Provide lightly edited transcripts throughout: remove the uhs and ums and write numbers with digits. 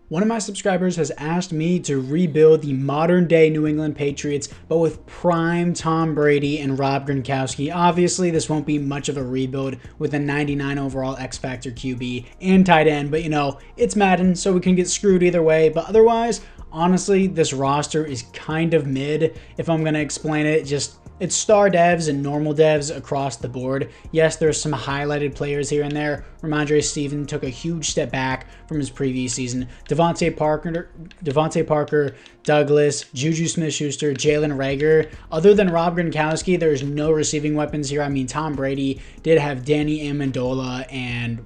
One of my subscribers has asked me to rebuild the modern day New England Patriots, but with prime Tom Brady and Rob Gronkowski. Obviously, this won't be much of a rebuild with a 99 overall X Factor QB and tight end, but you know, it's Madden, so we can get screwed either way. But otherwise, honestly, this roster is kind of mid, if I'm going to explain it. It's star devs and normal devs across the board. Yes, there's some highlighted players here and there. Ramondre Stevenson took a huge step back from his previous season. Devontae Parker, Douglas, Juju Smith-Schuster, Jalen Reagor. Other than Rob Gronkowski, there's no receiving weapons here. I mean, Tom Brady did have Danny Amendola and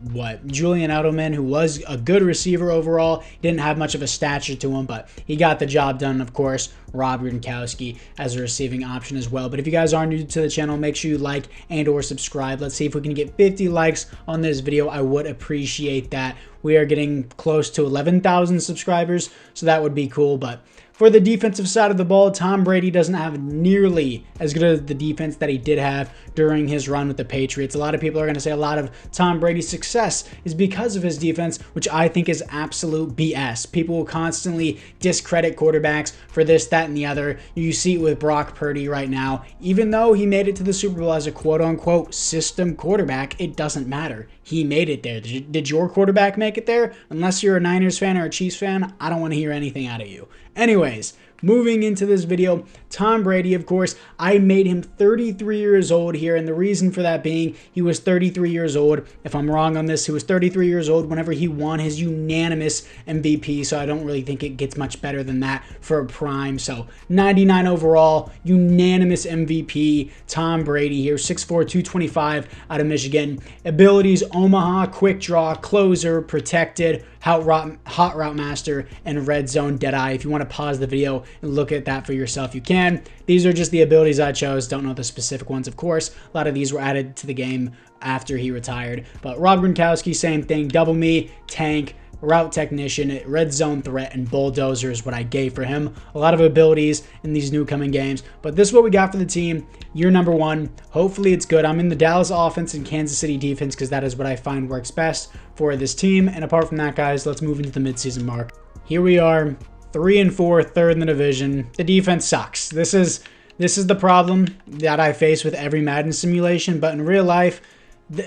Julian Edelman, who was a good receiver overall. Didn't have much of a stature to him, but he got the job done. Of course, Rob Gronkowski as a receiving option as well. But if you guys are new to the channel, make sure you like and or subscribe. Let's see if we can get 50 likes on this video. I would appreciate that. We are getting close to 11,000 subscribers, so that would be cool. But for the defensive side of the ball, Tom Brady doesn't have nearly as good of the defense that he did have during his run with the Patriots. A lot of people are going to say a lot of Tom Brady's success is because of his defense, which I think is absolute BS. People will constantly discredit quarterbacks for this, that, and the other. You see it with Brock Purdy right now. Even though he made it to the Super Bowl as a quote-unquote system quarterback, it doesn't matter. He made it there. Did your quarterback make it there? Unless you're a Niners fan or a Chiefs fan, I don't want to hear anything out of you. Anyways, moving into this video, Tom Brady, of course, I made him 33 years old here, and the reason for that being he was 33 years old. If I'm wrong on this, he was 33 years old whenever he won his unanimous MVP, so I don't really think it gets much better than that for a prime. So 99 overall, unanimous MVP, Tom Brady here, 6'4", 225 out of Michigan. Abilities, Omaha, quick draw, closer, protected, hot route master, and red zone deadeye. If you want to pause the video and look at that for yourself, you can. These are just the abilities I chose. Don't know the specific ones, of course. A lot of these were added to the game after he retired. But Rob Gronkowski, same thing. Double me, tank, route technician, red zone threat, and bulldozer is what I gave for him. A lot of abilities in these new coming games. But this is what we got for the team. Year number one. Hopefully it's good. I'm in the Dallas offense and Kansas City defense because that is what I find works best for this team. And apart from that, guys, let's move into the midseason mark. Here we are, 3-4, third in the division. The defense sucks. This is the problem that I face with every Madden simulation, but in real life,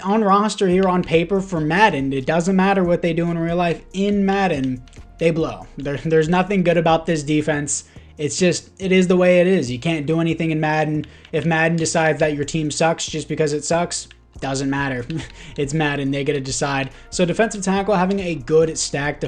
on roster here on paper for Madden, it doesn't matter what they do in real life. In Madden, they blow. There's nothing good about this defense. It's just, it is the way it is. You can't do anything in Madden. If Madden decides that your team sucks just because it sucks, doesn't matter. It's Madden. They get to decide. So defensive tackle, having a good stacked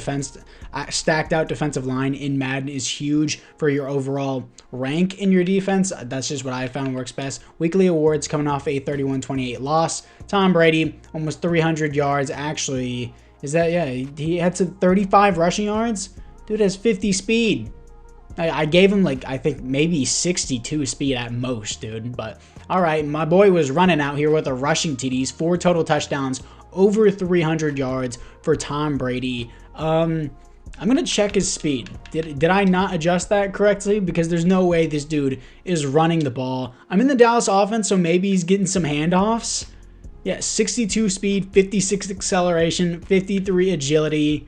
out defensive line in Madden is huge for your overall rank in your defense. That's just what I found works best. Weekly awards coming off a 31-28 loss. Tom Brady, almost 300 yards. Actually, is that, yeah, he had some 35 rushing yards. Dude has 50 speed. I gave him like, I think maybe 62 speed at most, dude. But all right, my boy was running out here with a rushing TDs, 4 total touchdowns, over 300 yards for Tom Brady. I'm going to check his speed. Did I not adjust that correctly? Because there's no way this dude is running the ball. I'm in the Dallas offense, so maybe he's getting some handoffs. Yeah, 62 speed, 56 acceleration, 53 agility.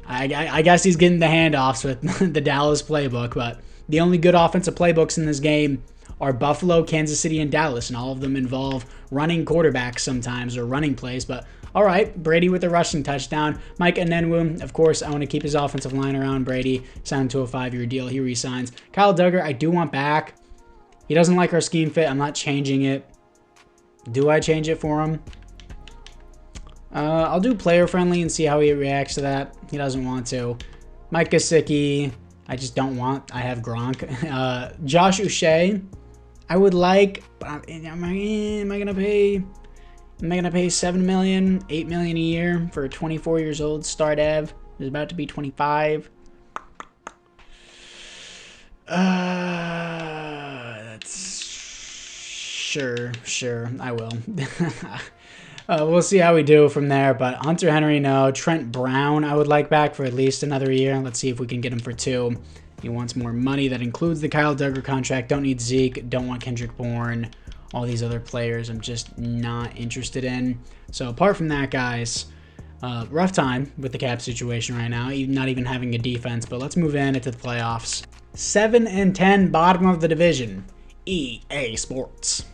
I guess he's getting the handoffs with the Dallas playbook, but the only good offensive playbooks in this game are Buffalo, Kansas City, and Dallas, and all of them involve running quarterbacks sometimes or running plays. But all right, Brady with a rushing touchdown. Mike Enenwu, of course, I want to keep his offensive line around. Brady signed to a 5-year deal. He resigns. Kyle Duggar, I do want back. He doesn't like our scheme fit. I'm not changing it. Do I change it for him? I'll do player friendly and see how he reacts to that. He doesn't want to. Mike Gesicki, I just don't want. I have Gronk. Josh Uche, I would like, but am I gonna pay? Am I gonna pay $7 million, $8 million a year for a 24 years old star dev who's about to be 25? That's sure. I will. We'll see how we do from there, but Hunter Henry, no. Trent Brown, I would like back for at least another year. Let's see if we can get him for 2. He wants more money. That includes the Kyle Duggar contract. Don't need Zeke. Don't want Kendrick Bourne. All these other players I'm just not interested in. So apart from that, guys, Rough time with the cap situation right now, not even having a defense, but let's move into the playoffs. 7-10, bottom of the division. EA Sports.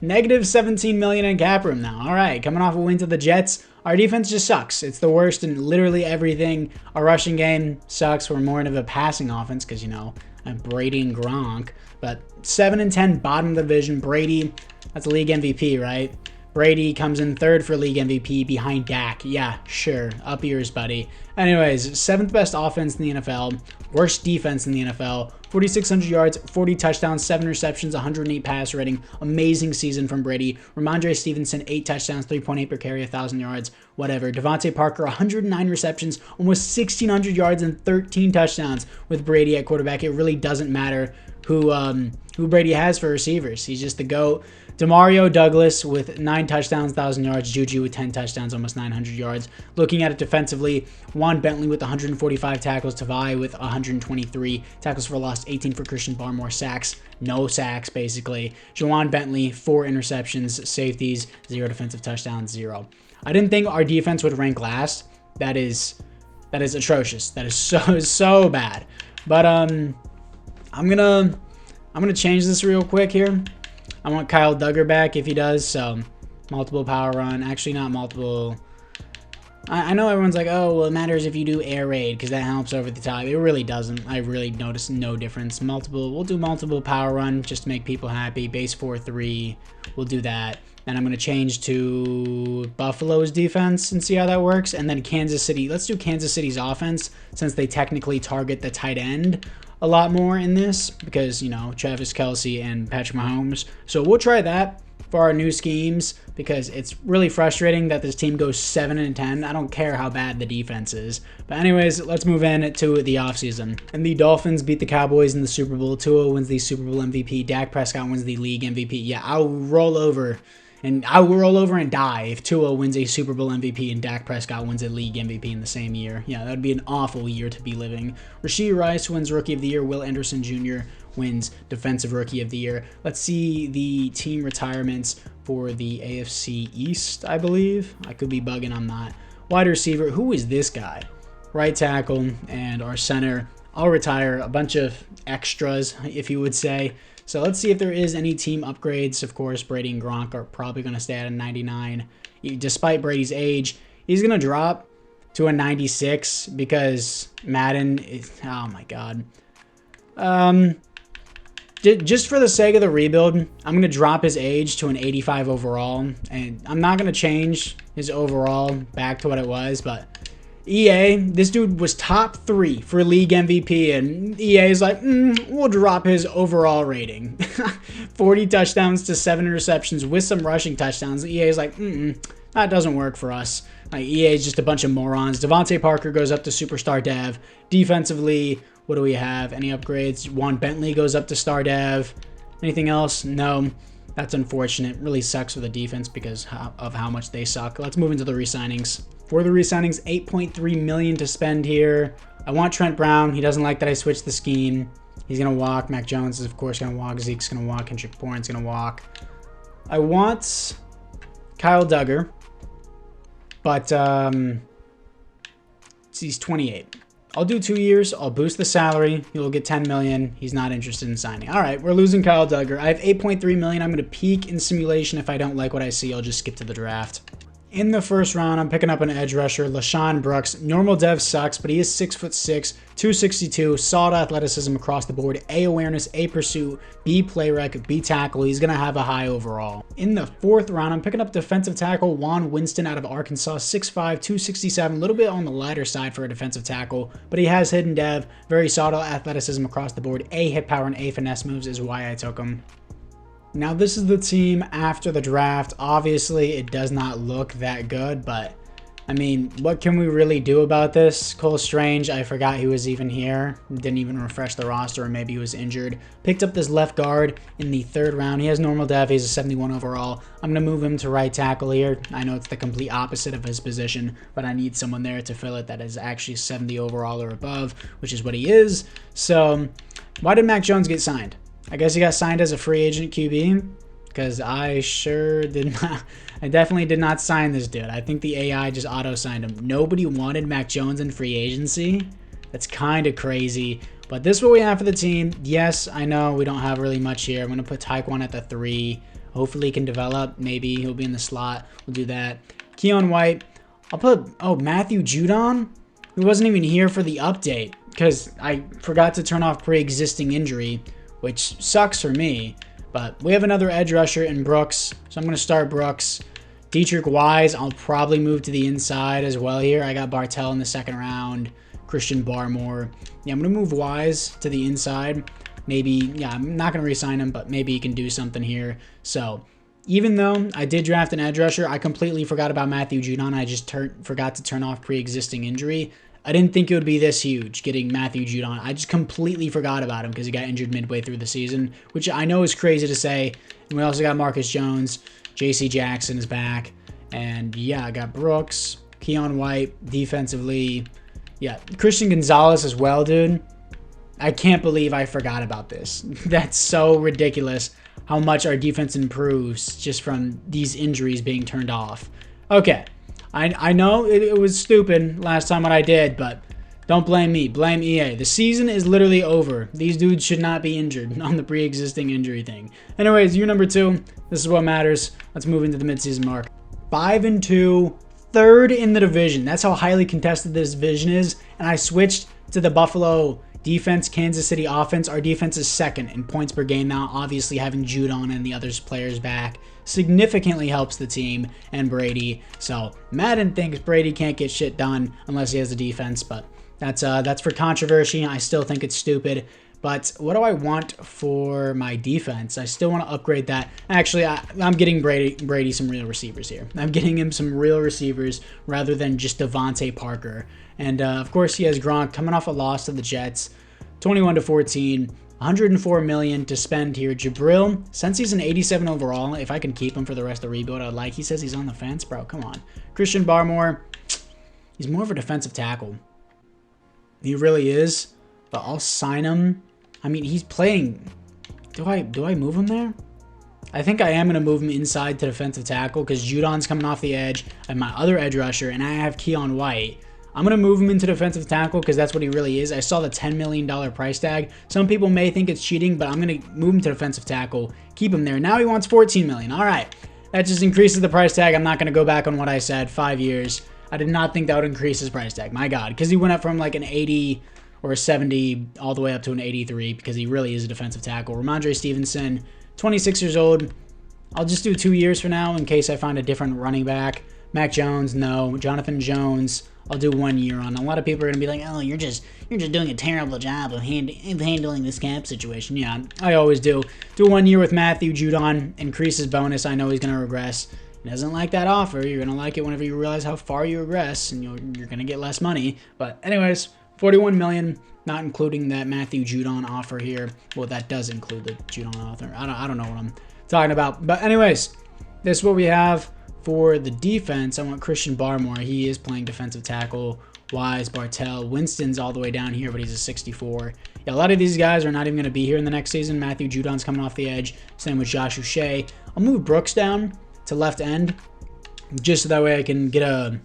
Negative 17 million in cap room now. All right, coming off a win to the Jets. Our defense just sucks. It's the worst in literally everything. Our rushing game sucks. We're more of a passing offense because, you know, I'm Brady and Gronk. But 7-10, bottom of the division. Brady, that's a league MVP, right? Brady comes in third for league MVP behind Dak. Yeah, sure. Up yours, buddy. Anyways, 7th best offense in the NFL. Worst defense in the NFL. 4,600 yards, 40 touchdowns, 7 receptions, 108 pass rating. Amazing season from Brady. Ramondre Stevenson, 8 touchdowns, 3.8 per carry, 1,000 yards, whatever. Devontae Parker, 109 receptions, almost 1,600 yards and 13 touchdowns with Brady at quarterback. It really doesn't matter who Brady has for receivers. He's just the GOAT. Demario Douglas with 9 touchdowns, 1,000 yards. Juju with 10 touchdowns, almost 900 yards. Looking at it defensively, Juan Bentley with 145 tackles. Tavai with 123 tackles for loss, 18 for Christian Barmore. Sacks, no sacks, basically. Juwan Bentley, 4 interceptions. Safeties, 0 defensive touchdowns, 0. I didn't think our defense would rank last. That is atrocious. That is so bad. But I'm gonna change this real quick here. I want Kyle Duggar back if he does, so multiple power run. Actually, not multiple. I know everyone's like, oh, well, it matters if you do air raid because that helps over the top. It really doesn't. I really noticed no difference. We'll do multiple power run just to make people happy. Base 4-3, we'll do that. Then I'm going to change to Buffalo's defense and see how that works. And then Kansas City. Let's do Kansas City's offense since they technically target the tight end a lot more in this because, you know, Travis Kelce and Patrick Mahomes. So we'll try that for our new schemes because it's really frustrating that this team goes 7-10. I don't care how bad the defense is. But anyways, let's move in to the offseason. And the Dolphins beat the Cowboys in the Super Bowl. Tua wins the Super Bowl MVP. Dak Prescott wins the league MVP. Yeah, I'll roll over and die if Tua wins a Super Bowl MVP and Dak Prescott wins a league MVP in the same year. Yeah, that would be an awful year to be living. Rashee Rice wins Rookie of the Year. Will Anderson Jr. wins Defensive Rookie of the Year. Let's see the team retirements for the AFC East, I believe. I could be bugging on that. Wide receiver, who is this guy? Right tackle and our center. I'll retire a bunch of extras, if you would say. So let's see if there is any team upgrades. Of course, Brady and Gronk are probably going to stay at a 99. Despite Brady's age, he's going to drop to a 96 because Madden is... Oh, my God. Just for the sake of the rebuild, I'm going to drop his age to an 85 overall. And I'm not going to change his overall back to what it was, but... EA, this dude was top 3 for league MVP, and EA is like, we'll drop his overall rating. 40 touchdowns to 7 interceptions with some rushing touchdowns. EA is like, that doesn't work for us. Like, EA is just a bunch of morons. Devontae Parker goes up to superstar dev. Defensively, what do we have? Any upgrades? Juan Bentley goes up to star dev. Anything else? No. That's unfortunate. Really sucks for the defense because of how much they suck. Let's move into the re-signings. For the re-signings, $8.3 million to spend here. I want Trent Brown. He doesn't like that I switched the scheme. He's going to walk. Mac Jones is, of course, going to walk. Zeke's going to walk. Kendrick Bourne's going to walk. I want Kyle Duggar, but he's 28. I'll do 2 years. I'll boost the salary. He'll get $10 million. He's not interested in signing. All right, we're losing Kyle Duggar. I have $8.3 million. I'm going to peek in simulation. If I don't like what I see, I'll just skip to the draft. In the first round, I'm picking up an edge rusher, LaShawn Brooks. Normal dev sucks, but he is 6'6", 262, solid athleticism across the board, A awareness, A pursuit, B play rec, B tackle. He's going to have a high overall. In the fourth round, I'm picking up defensive tackle Juan Winston out of Arkansas, 6'5", 267, a little bit on the lighter side for a defensive tackle, but he has hidden dev, very solid athleticism across the board, A hit power and A finesse moves is why I took him. Now, this is the team after the draft. Obviously, it does not look that good, but, I mean, what can we really do about this? Cole Strange, I forgot he was even here. Didn't even refresh the roster, or maybe he was injured. Picked up this left guard in the third round. He has normal dev. He's a 71 overall. I'm going to move him to right tackle here. I know it's the complete opposite of his position, but I need someone there to fill it that is actually 70 overall or above, which is what he is. So, why did Mac Jones get signed? I guess he got signed as a free agent QB. because I sure did not. I definitely did not sign this dude. I think the AI just auto-signed him. Nobody wanted Mac Jones in free agency. That's kind of crazy. But this is what we have for the team. Yes, I know we don't have really much here. I'm going to put Taekwon at the 3. Hopefully he can develop. Maybe he'll be in the slot. We'll do that. Keon White. I'll put, Matthew Judon. He wasn't even here for the update because I forgot to turn off pre-existing injury, which sucks for me. But we have another edge rusher in Brooks, so I'm going to start Brooks. Dietrich Wise, I'll probably move to the inside as well here. I got Bartell in the second round. Christian Barmore. Yeah, I'm going to move Wise to the inside. Maybe, I'm not going to re-sign him, but maybe he can do something here. So, even though I did draft an edge rusher, I completely forgot about Matthew Judon. I just forgot to turn off pre-existing injury. I didn't think it would be this huge, getting Matthew Judon. I just completely forgot about him because he got injured midway through the season, which I know is crazy to say. And we also got Marcus Jones. J.C. Jackson is back. And, I got Brooks, Keon White, defensively. Yeah, Christian Gonzalez as well, dude. I can't believe I forgot about this. That's so ridiculous how much our defense improves just from these injuries being turned off. Okay, I know it was stupid last time what I did, but don't blame me. Blame EA. The season is literally over. These dudes should not be injured on the pre-existing injury thing. Anyways, year number 2. This is what matters. Let's move into the midseason mark. 5-2. Third in the division. That's how highly contested this division is. And I switched to the Buffalo defense, Kansas City offense. Our defense is second in points per game now. Obviously, having Judon and the other players back significantly helps the team and Brady. So Madden thinks Brady can't get shit done unless he has a defense, but that's for controversy. I still think it's stupid. But what do I want for my defense? I still want to upgrade that. Actually, I'm getting Brady some real receivers here. I'm getting him some real receivers rather than just Devontae Parker. And, of course, he has Gronk coming off a loss to the Jets, 21-14, $104 million to spend here. Jabril, since he's an 87 overall, if I can keep him for the rest of the rebuild, I'd like. He says he's on the fence, bro. Come on. Christian Barmore, he's more of a defensive tackle. He really is, but I'll sign him. I mean, he's playing. Do I move him there? I think I am going to move him inside to defensive tackle because Judon's coming off the edge. I have my other edge rusher, and I have Keon White. I'm going to move him into defensive tackle because that's what he really is. I saw the $10 million price tag. Some people may think it's cheating, but I'm going to move him to defensive tackle, keep him there. Now he wants $14 million. All right. That just increases the price tag. I'm not going to go back on what I said. 5 years. I did not think that would increase his price tag. My God. Because he went up from like an 80 or a 70 all the way up to an 83 because he really is a defensive tackle. Ramondre Stevenson, 26 years old. I'll just do 2 years for now in case I find a different running back. Mac Jones, no. Jonathan Jones, I'll do 1 year on. A lot of people are going to be like, oh, you're just doing a terrible job of handling this cap situation. Yeah, I always do. Do 1 year with Matthew Judon, increase his bonus. I know he's going to regress. He doesn't like that offer. You're going to like it whenever you realize how far you regress, and you're going to get less money. But anyways, $41 million, not including that Matthew Judon offer here. Well, that does include the Judon offer. I don't know what I'm talking about. But anyways, this is what we have for the defense. I want Christian Barmore. He is playing defensive tackle. Wise, Bartell, Winston's all the way down here, but he's a 64. Yeah, a lot of these guys are not even going to be here in the next season. Matthew Judon's coming off the edge. Same with Josh Uche. I'll move Brooks down to left end just so that way I can get a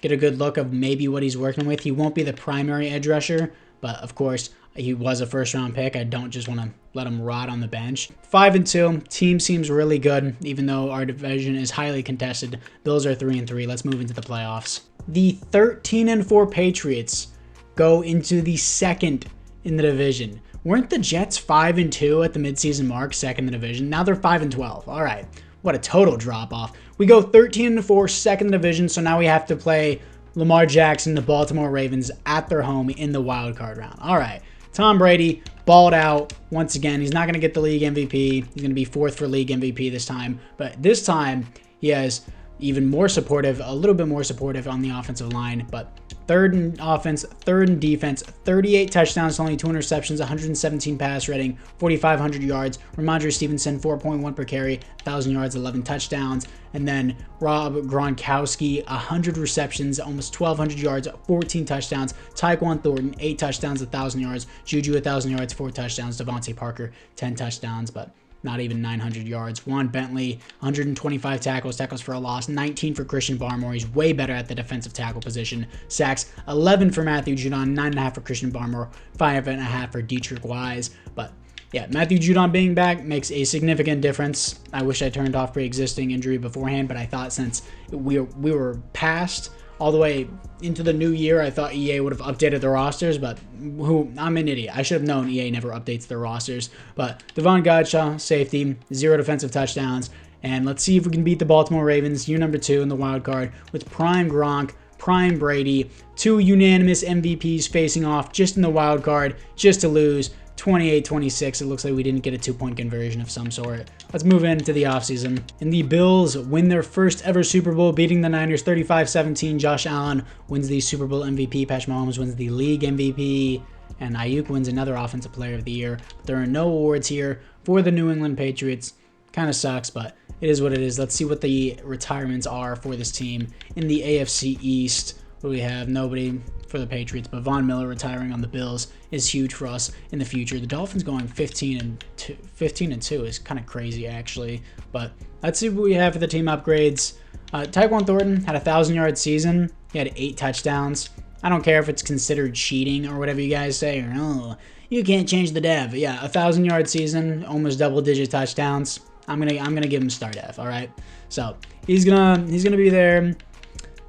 good look of maybe what he's working with. He won't be the primary edge rusher, but of course, he was a first-round pick. I don't just want to let him rot on the bench. 5-2. Team seems really good, even though our division is highly contested. Bills are 3-3. Let's move into the playoffs. The 13-4 Patriots go into the second in the division. Weren't the Jets 5-2 at the midseason mark, second in the division? Now they're 5-12. All right. What a total drop-off. We go 13-4, second in the division, so now we have to play Lamar Jackson, the Baltimore Ravens, at their home in the wild card round. All right. Tom Brady balled out once again. He's not going to get the league MVP. He's going to be fourth for league MVP this time. But this time, he has even more supportive, a little bit more supportive on the offensive line. But third in offense, third in defense, 38 touchdowns, only 2 interceptions, 117 pass rating, 4,500 yards. Ramondre Stevenson, 4.1 per carry, 1,000 yards, 11 touchdowns. And then Rob Gronkowski, 100 receptions, almost 1,200 yards, 14 touchdowns. Taekwon Thornton, 8 touchdowns, 1,000 yards. Juju, 1,000 yards, 4 touchdowns. Devontae Parker, 10 touchdowns. But not even 900 yards. Juan Bentley, 125 tackles for a loss, 19 for Christian Barmore. He's way better at the defensive tackle position. Sacks, 11 for Matthew Judon, 9.5 for Christian Barmore, 5.5 for Dietrich Wise. But yeah, Matthew Judon being back makes a significant difference. I wish I turned off pre-existing injury beforehand, but I thought since we were past all the way into the new year, I thought EA would have updated the rosters, but I'm an idiot. I should have known EA never updates their rosters. But Davon Godchaux, safety, 0 defensive touchdowns. And let's see if we can beat the Baltimore Ravens, year number 2 in the wild card, with prime Gronk, prime Brady, 2 unanimous MVPs facing off just in the wild card, just to lose. 28-26, it looks like we didn't get a 2-point conversion of some sort. Let's move into the offseason. And the Bills win their first ever Super Bowl, beating the Niners 35-17. Josh Allen wins the Super Bowl MVP. Patrick Mahomes wins the league MVP. And Ayuk wins another Offensive Player of the Year. But there are no awards here for the New England Patriots. Kind of sucks, but it is what it is. Let's see what the retirements are for this team. In the AFC East, we have nobody for the Patriots, but Von Miller retiring on the Bills is huge for us in the future. The Dolphins going 15-2 is kind of crazy, actually. But let's see what we have for the team upgrades. Tyquan Thornton had a 1,000-yard season. He had 8 touchdowns. I don't care if it's considered cheating or whatever you guys say, or oh, you can't change the dev. But yeah, a 1,000-yard season, almost double-digit touchdowns. I'm gonna give him star dev. All right, so he's gonna be there.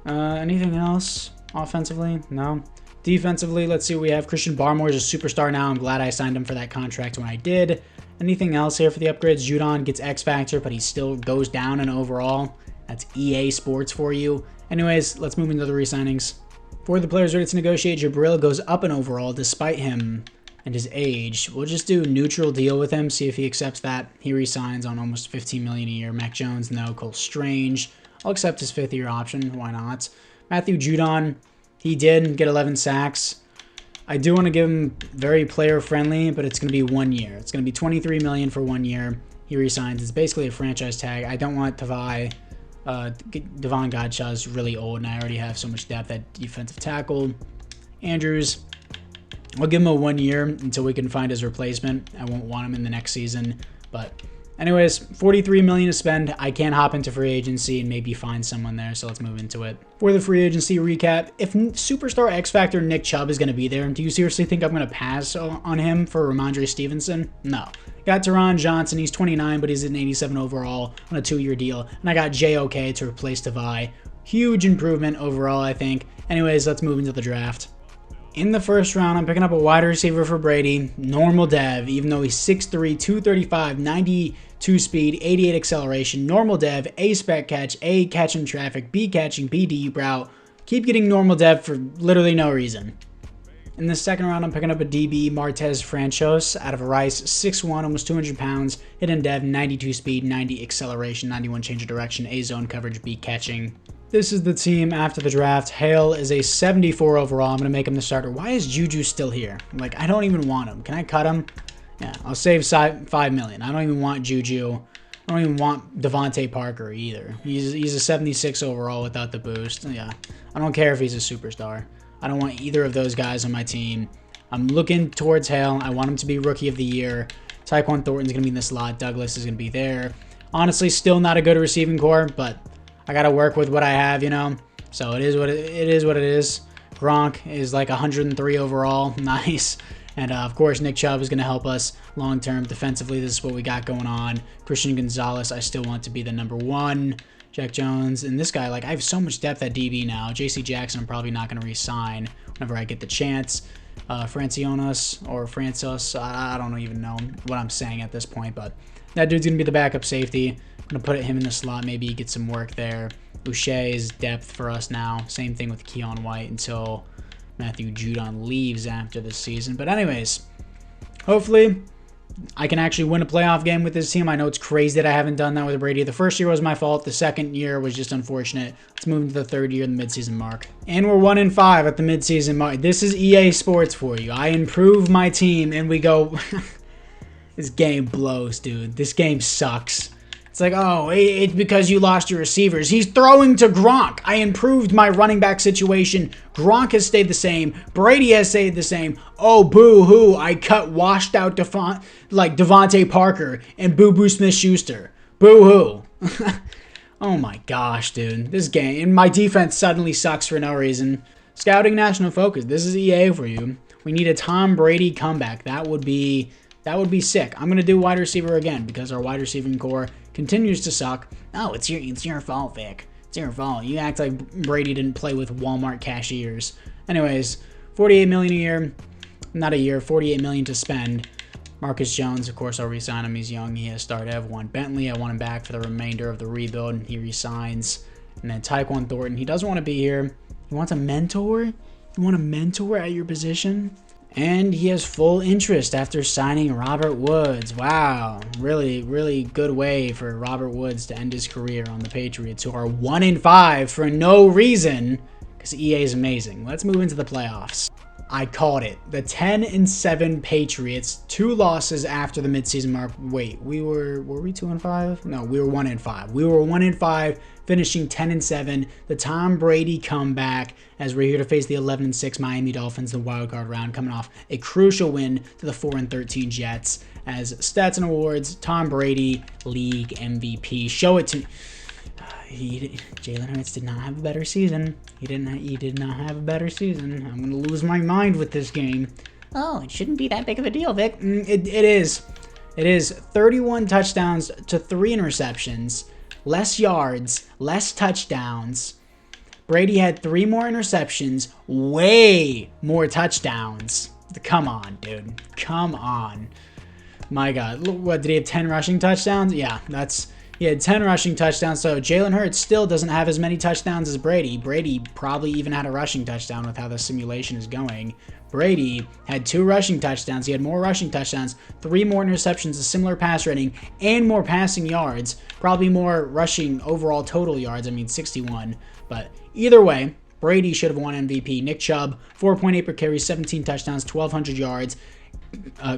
Anything else? Offensively? No. Defensively, let's see what we have. Christian Barmore is a superstar now. I'm glad I signed him for that contract when I did. Anything else here for the upgrades? Judon gets X Factor, but he still goes down in overall. That's EA Sports for you. Anyways, let's move into the re-signings. For the players ready to negotiate, Jabril goes up in overall despite him and his age. We'll just do neutral deal with him, see if he accepts that. He re-signs on almost $15 million a year. Mac Jones, no. Cole Strange, I'll accept his 5th-year option. Why not? Matthew Judon, he did get 11 sacks. I do want to give him very player-friendly, but it's going to be 1 year. It's going to be $23 million for 1 year. He resigns. It's basically a franchise tag. I don't want Davon Godchaux is really old, and I already have so much depth at defensive tackle. Andrews, I'll give him a 1 year until we can find his replacement. I won't want him in the next season, but anyways, $43 million to spend. I can hop into free agency and maybe find someone there, so let's move into it. For the free agency recap, if superstar X Factor Nick Chubb is going to be there, do you seriously think I'm going to pass on him for Ramondre Stevenson? No. Got Teron Johnson. He's 29, but he's an 87 overall on a 2-year deal. And I got JOK to replace Tavai. Huge improvement overall, I think. Anyways, let's move into the draft. In the first round, I'm picking up a wide receiver for Brady, normal dev, even though he's 6'3", 235, 92 speed, 88 acceleration, normal dev, A spec catch, A catch in traffic, B catching, B deep route. Keep getting normal dev for literally no reason. In the second round, I'm picking up a DB, Martez Franchos, out of Rice, 6'1", almost 200 pounds, hidden dev, 92 speed, 90 acceleration, 91 change of direction, A zone coverage, B catching. This is the team after the draft. Hale is a 74 overall. I'm going to make him the starter. Why is Juju still here? Like, I don't even want him. Can I cut him? Yeah, I'll save $5 million. I don't even want Juju. I don't even want Devontae Parker either. He's a 76 overall without the boost. Yeah, I don't care if he's a superstar. I don't want either of those guys on my team. I'm looking towards Hale. I want him to be Rookie of the Year. Tyquan Thornton's going to be in the slot. Douglas is going to be there. Honestly, still not a good receiving core, but I got to work with what I have, you know? So it is what it is. Gronk is like 103 overall. Nice. And, of course, Nick Chubb is going to help us long-term defensively. This is what we got going on. Christian Gonzalez, I still want to be the number 1. Jack Jones. And this guy, like, I have so much depth at DB now. J.C. Jackson, I'm probably not going to re-sign whenever I get the chance. Francionis or Francis, I don't even know what I'm saying at this point, but that dude's going to be the backup safety. I'm going to put him in the slot. Maybe get some work there. Uche is depth for us now. Same thing with Keon White until Matthew Judon leaves after this season. But anyways, hopefully I can actually win a playoff game with this team. I know it's crazy that I haven't done that with Brady. The first year was my fault. The second year was just unfortunate. Let's move into the third year, the midseason mark. And we're 1-5 at the midseason mark. This is EA Sports for you. I improve my team and we go... This game blows, dude. This game sucks. It's like, oh, it's because you lost your receivers. He's throwing to Gronk. I improved my running back situation. Gronk has stayed the same. Brady has stayed the same. Oh, boo-hoo. I cut washed out Devontae Parker and Boo-Boo Smith-Schuster. Boo-hoo. Oh my gosh, dude. This game, and my defense suddenly sucks for no reason. Scouting national focus. This is EA for you. We need a Tom Brady comeback. That would be sick. I'm going to do wide receiver again because our wide receiving core continues to suck. Oh, it's your fault, Vic. It's your fault. You act like Brady didn't play with Walmart cashiers. Anyways, $48 million a year. Not a year, $48 million to spend. Marcus Jones, of course, I'll resign him. He's young. He has started. I've won Bentley. I want him back for the remainder of the rebuild. He resigns. And then Tyquan Thornton. He doesn't want to be here. He wants a mentor? You want a mentor at your position? And he has full interest after signing Robert Woods. Wow. Really, really good way for Robert Woods to end his career on the Patriots, who are 1-5 for no reason, because EA is amazing. Let's move into the playoffs. I called it. The 10-7 Patriots, 2 losses after the midseason mark. Wait, were we 2-5? No, we were 1-5. We were 1-5, finishing 10-7. The Tom Brady comeback, as we're here to face the 11-6 Miami Dolphins in the wildcard round, coming off a crucial win to the 4-13 Jets. As stats and awards, Tom Brady, league MVP. Show it to me. Jalen Hurts did not have a better season. He did not have a better season. I'm gonna lose my mind with this game. Oh, it shouldn't be that big of a deal, Vic. It is. It is 31 touchdowns to 3 interceptions, less yards, less touchdowns. Brady had 3 more interceptions, way more touchdowns. Come on, dude. Come on. My God. What, did he have 10 rushing touchdowns? Yeah, he had 10 rushing touchdowns, so Jalen Hurts still doesn't have as many touchdowns as Brady. Brady probably even had a rushing touchdown with how the simulation is going. Brady had 2 rushing touchdowns. He had more rushing touchdowns, 3 more interceptions, a similar pass rating, and more passing yards. Probably more rushing overall total yards, 61. But either way, Brady should have won MVP. Nick Chubb, 4.8 per carry, 17 touchdowns, 1,200 yards.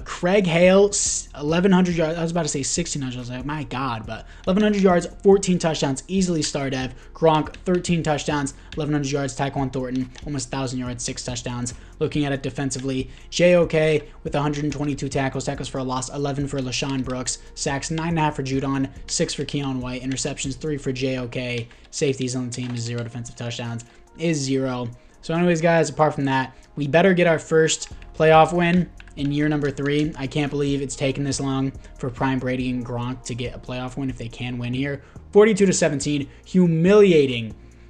Craig Hale, 1,100 yards. I was about to say 1,600. I was like, my God, but 1,100 yards, 14 touchdowns, easily star dev. Gronk, 13 touchdowns, 1,100 yards. Tyquan Thornton, almost 1,000 yards, 6 touchdowns. Looking at it defensively, JOK with 122 tackles for a loss, 11 for LaShawn Brooks, sacks 9.5 for Judon, 6 for Keon White, interceptions 3 for JOK. Safeties on the team is 0, defensive touchdowns is 0. So anyways, guys, apart from that, we better get our first playoff win in year number 3. I can't believe it's taken this long for Prime Brady and Gronk to get a playoff win if they can win here. 42-17,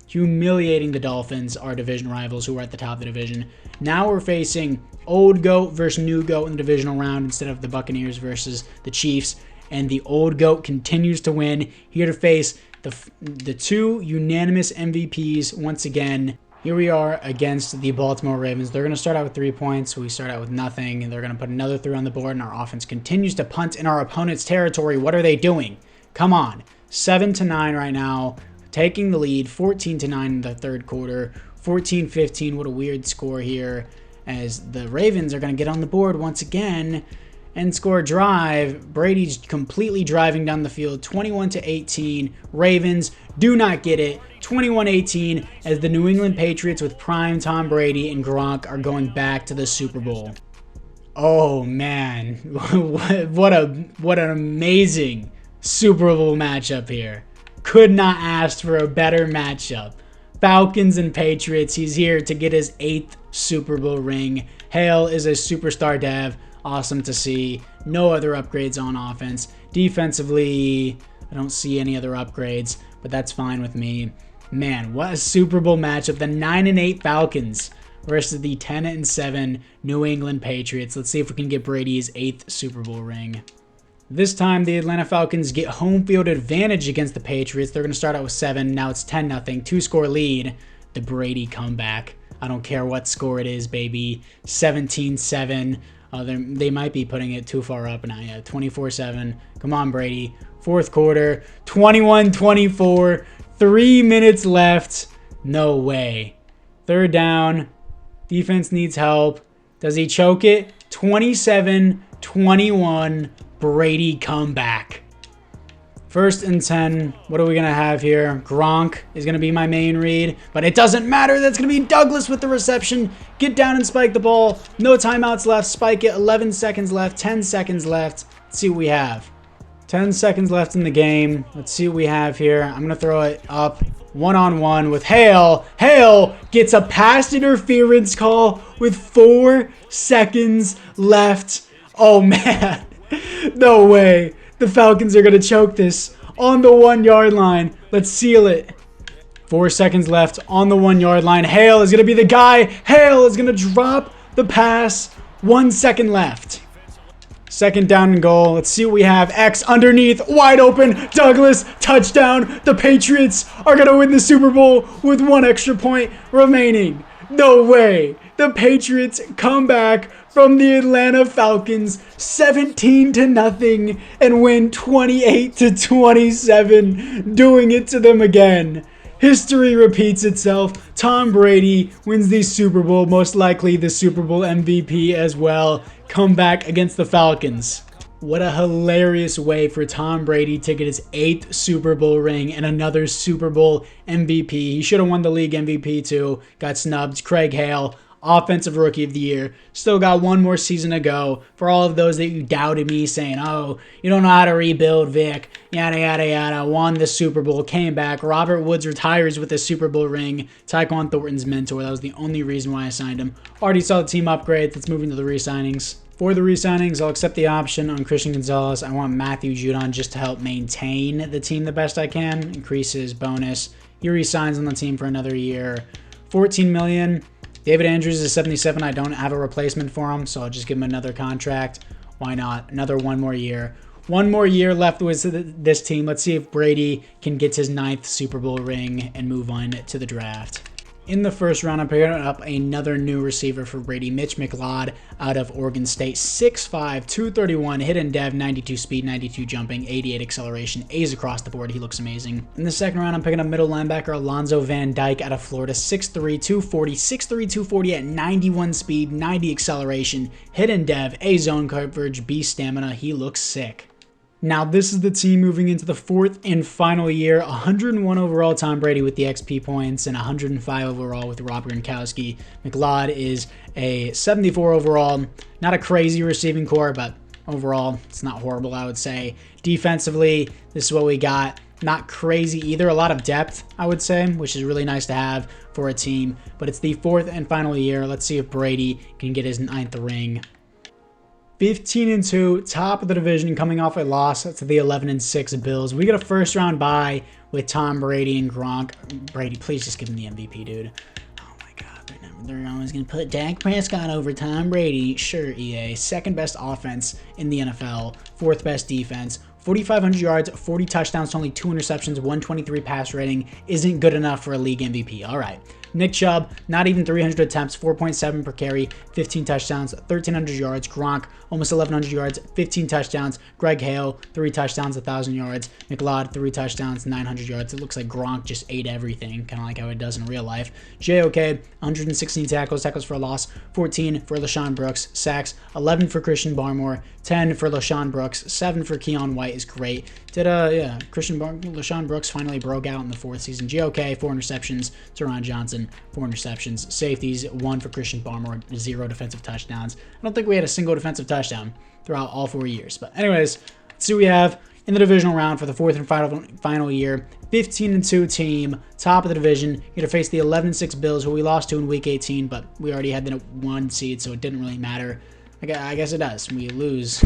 humiliating the Dolphins, our division rivals who are at the top of the division. Now we're facing old GOAT versus new GOAT in the divisional round instead of the Buccaneers versus the Chiefs. And the old GOAT continues to win, here to face the 2 unanimous MVPs once again. Here we are against the Baltimore Ravens. They're going to start out with 3 points. We start out with nothing, and they're going to put another 3 on the board, and our offense continues to punt in our opponent's territory. What are they doing? Come on. 7-9 right now, taking the lead. 14-9 in the third quarter. 14-15. What a weird score here, as the Ravens are going to get on the board once again and score a drive. Brady's completely driving down the field. 21-18. Ravens do not get it. 21-18 as the New England Patriots with prime Tom Brady and Gronk are going back to the Super Bowl. Oh man, what an amazing Super Bowl matchup here. Could not ask for a better matchup. Falcons and Patriots. He's here to get his 8th Super Bowl ring. Hale is a superstar dev. Awesome to see. No other upgrades on offense. Defensively, I don't see any other upgrades, but that's fine with me. Man, what a Super Bowl matchup. The 9-8 Falcons versus the 10-7 New England Patriots. Let's see if we can get Brady's 8th Super Bowl ring. This time, the Atlanta Falcons get home field advantage against the Patriots. They're going to start out with 7. Now it's 10-0. 2-score lead. The Brady comeback. I don't care what score it is, baby. 17-7. They might be putting it too far up now. Yeah, 24-7. Come on, Brady. Fourth quarter. 21-24. 3 minutes left. No way. Third down. Defense needs help. Does he choke it? 27-21. Brady comeback. First and 10. What are we going to have here? Gronk is going to be my main read, but it doesn't matter. That's going to be Douglas with the reception. Get down and spike the ball. No timeouts left. Spike it. 11 seconds left. 10 seconds left. Let's see what we have. 10 seconds left in the game. Let's see what we have here. I'm going to throw it up one-on-one with Hale. Hale gets a pass interference call with 4 seconds left. Oh, man. No way. The Falcons are going to choke this on the 1-yard line. Let's seal it. 4 seconds left on the 1-yard line. Hale is going to be the guy. Hale is going to drop the pass. 1 second left. Second down and goal. Let's see what we have. X underneath, wide open. Douglas, touchdown. The Patriots are going to win the Super Bowl with 1 extra point remaining. No way. The Patriots come back from the Atlanta Falcons 17-0 and win 28-27, doing it to them again. History repeats itself. Tom Brady wins the Super Bowl, most likely the Super Bowl MVP as well. Come back against the Falcons. What a hilarious way for Tom Brady to get his 8th Super Bowl ring and another Super Bowl MVP. He should have won the league MVP too. Got snubbed. Craig Hale, Offensive Rookie of the Year. Still got 1 more season to go. For all of those that you doubted me saying, oh, you don't know how to rebuild, Vic, yada, yada, yada, won the Super Bowl, came back. Robert Woods retires with a Super Bowl ring. Tyquan Thornton's mentor. That was the only reason why I signed him. Already saw the team upgrade. Let's move into the re-signings. For the re-signings, I'll accept the option on Christian Gonzalez. I want Matthew Judon just to help maintain the team the best I can, increase his bonus. He re-signs on the team for another year. $14 million. David Andrews is 77. I don't have a replacement for him, so I'll just give him another contract. Why not? Another 1 more year. 1 more year left with this team. Let's see if Brady can get his 9th Super Bowl ring and move on to the draft. In the first round, I'm picking up another new receiver for Brady, Mitch McLeod out of Oregon State. 6'5", 231, hidden dev, 92 speed, 92 jumping, 88 acceleration, A's across the board. He looks amazing. In the second round, I'm picking up middle linebacker Alonzo Van Dyke out of Florida. 6'3", 240, 6'3", 240 at 91 speed, 90 acceleration, hidden dev, A zone coverage, B stamina. He looks sick. Now, this is the team moving into the 4th and final year. 101 overall Tom Brady with the XP points and 105 overall with Rob Gronkowski. McLeod is a 74 overall. Not a crazy receiving core, but overall, it's not horrible, I would say. Defensively, this is what we got. Not crazy either. A lot of depth, I would say, which is really nice to have for a team. But it's the 4th and final year. Let's see if Brady can get his 9th ring. 15-2, top of the division, coming off a loss to the 11-6 Bills. We get a first-round bye with Tom Brady and Gronk. Brady, please just give him the MVP, dude. Oh my God, they're always gonna put Dak Prescott over Tom Brady. Sure, EA. Second best offense in the NFL, 4th best defense. 4,500 yards, 40 touchdowns, only 2 interceptions, 123 pass rating isn't good enough for a league MVP. All right. Nick Chubb, not even 300 attempts, 4.7 per carry, 15 touchdowns, 1,300 yards. Gronk, almost 1,100 yards, 15 touchdowns. Greg Hale, 3 touchdowns, 1,000 yards. McLeod, 3 touchdowns, 900 yards. It looks like Gronk just ate everything, kind of like how it does in real life. JOK, 116 tackles for a loss, 14 for LaShawn Brooks, sacks, 11 for Christian Barmore, 10 for LaShawn Brooks, 7 for Keon White is great. LaShawn Brooks finally broke out in the 4th season. GOK, 4 interceptions. Teron Johnson, 4 interceptions. Safeties, 1 for Christian Barmore, 0 defensive touchdowns. I don't think we had a single defensive touchdown throughout all 4 years. But anyways, let's see what we have in the divisional round for the 4th and final year. 15-2 team, top of the division. You're going to face the 11-6 Bills, who we lost to in Week 18, but we already had the 1 seed, so it didn't really matter. I guess it does. We lose.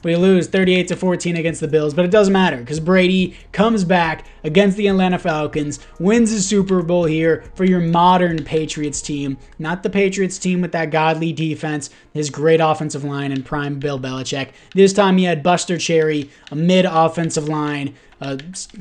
We lose 38-14 against the Bills, but it doesn't matter because Brady comes back against the Atlanta Falcons, wins the Super Bowl here for your modern Patriots team. Not the Patriots team with that godly defense, his great offensive line, and prime Bill Belichick. This time he had Buster Cherry, a mid-offensive line,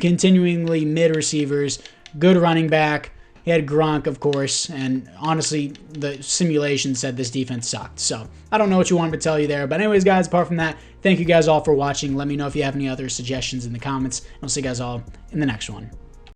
continuingly mid-receivers, good running back. He had Gronk, of course, and honestly, the simulation said this defense sucked. So, I don't know what you want me to tell you there. But anyways, guys, apart from that, thank you guys all for watching. Let me know if you have any other suggestions in the comments. And I'll see you guys all in the next one.